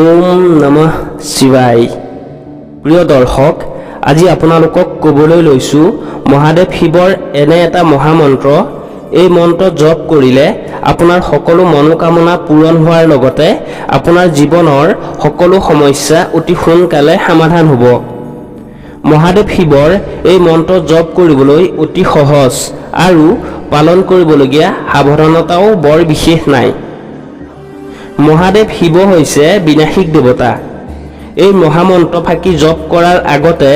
ওম নমঃ শিৱায়। প্ৰিয় দৰ্শক, আজি আপোনালোকক ক'বলৈ লৈছোঁ মহাদেৱ শিৱৰ এনে এটা মহামন্ত্ৰ। এই মন্ত্ৰ জপ কৰিলে আপোনাৰ সকলো মনোকামনা পূৰণ হোৱাৰ লগতে আপোনাৰ জীৱনৰ সকলো সমস্যা অতি সোনকালে সমাধান হ'ব। মহাদেৱ শিৱৰ এই মন্ত্ৰ জপ কৰিবলৈ অতি সহজ আৰু পালন কৰিবলগীয়া সাৱধানতাও বৰ বিশেষ নাই। মহাদেৱ শিৱ হৈছে বিনাশিক দেৱতা। এই মহামন্ত্ৰ ফাঁকি জপ কৰাৰ আগতে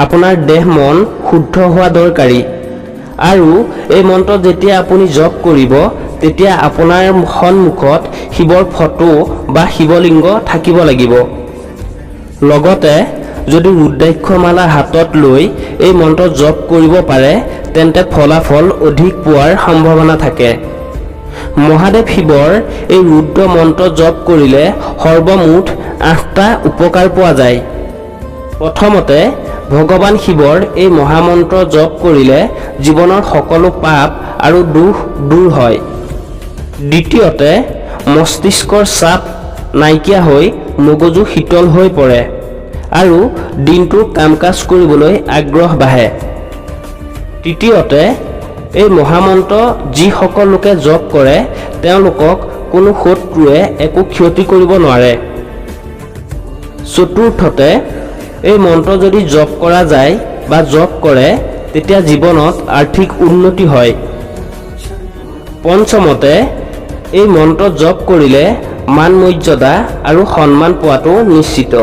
আপোনাৰ দেহ মন শুদ্ধ হোৱা দৰকাৰী আৰু এই মন্ত্ৰ যেতিয়া আপুনি জপ কৰিব তেতিয়া আপোনাৰ সন্মুখত শিৱৰ ফটো বা শিৱলিংগ থাকিব লাগিব। লগতে যদি ৰুদ্ৰাক্ষমালা হাতত লৈ এই মন্ত্ৰ জপ কৰিব পাৰে তেন্তে ফলাফল অধিক পোৱাৰ সম্ভাৱনা থাকে। মহাদেৱ শিৱৰ এই ৰুদ্ৰ মন্ত্ৰ জপ কৰিলে সৰ্বমুঠ ৮টা উপকাৰ পোৱা যায়। প্ৰথমতে ভগৱান শিৱৰ এই মহামন্ত্ৰ জপ কৰিলে জীৱনৰ সকলো পাপ আৰু দুখ দূৰ হয়। দ্বিতীয়তে মস্তিষ্কৰ চাপ নাইকিয়া হৈ মগজু শীতল হৈ পৰে আৰু দিনটোৰ কাম কাজ কৰিবলৈ আগ্ৰহ বাঢ়ে। তৃতীয়তে এই মহামন্ত্ৰ যিসকল লোকে জপ কৰে তেওঁলোকক কোনো শত্ৰুৱে একো ক্ষতি কৰিব নোৱাৰে। চতুৰ্থতে এই মন্ত্ৰ যদি জপ কৰা যায় বা জপ কৰে তেতিয়া জীৱনত আৰ্থিক উন্নতি হয়। পঞ্চমতে এই মন্ত্ৰ জপ কৰিলে মান মৰ্যাদা আৰু সন্মান পোৱাটো নিশ্চিত।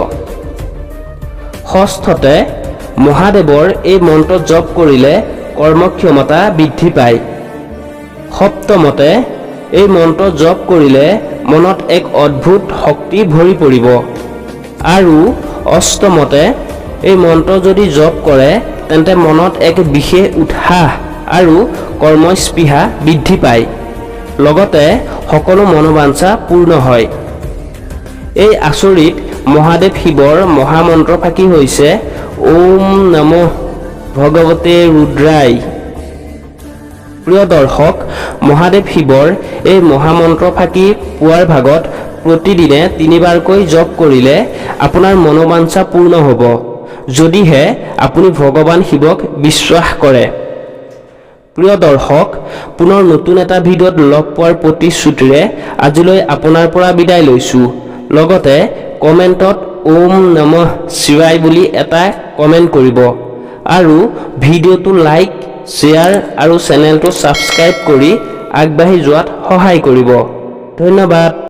ষষ্ঠতে মহাদেৱৰ এই মন্ত্ৰ জপ কৰিলে কৰ্মক্ষমতা বৃদ্ধি পায়। সপ্তমতে এই মন্ত্ৰ জপ কৰিলে মনত এক অদ্ভুত শক্তি ভৰি পৰিব আৰু অষ্টমতে এই মন্ত্ৰ যদি জপ কৰে তেন্তে মনত এক বিশেষ উৎসাহ আৰু কৰ্মস্পৃহা বৃদ্ধি পায়। লগতে সকলো মনোবাঞ্ছা পূৰ্ণ হয়। এই আচৰিত মহাদেৱ শিৱৰ মহামন্ত্ৰ ফাঁকি হৈছে ওম নমঃ ভগৱতে ৰুদ্ৰায়। প্ৰিয় দৰ্শক, মহাদেৱ শিৱৰ এই মহামন্ত্ৰ ফাঁকি পুৱাৰ ভাগত প্ৰতিদিনে 3বাৰকৈ জপ কৰিলে আপোনাৰ মনোবাঞ্ছা পূৰ্ণ হ'ব, যদিহে আপুনি ভগৱান শিৱক বিশ্বাস কৰে। প্ৰিয় দৰ্শক, পুনৰ নতুন এটা ভিডিঅ'ত লগ পোৱাৰ প্ৰতিশ্ৰুতিৰে আজিলৈ আপোনাৰ পৰা বিদায় লৈছোঁ। লগতে কমেণ্টত ওম নমঃ শিৱায় বুলি এটা কমেণ্ট কৰিব আৰু ভিডিঅ'টো লাইক, শ্বেয়াৰ আৰু চেনেলটো ছাবস্ক্ৰাইব কৰি আগবাঢ়ি যোৱাত সহায় কৰিব। ধন্যবাদ।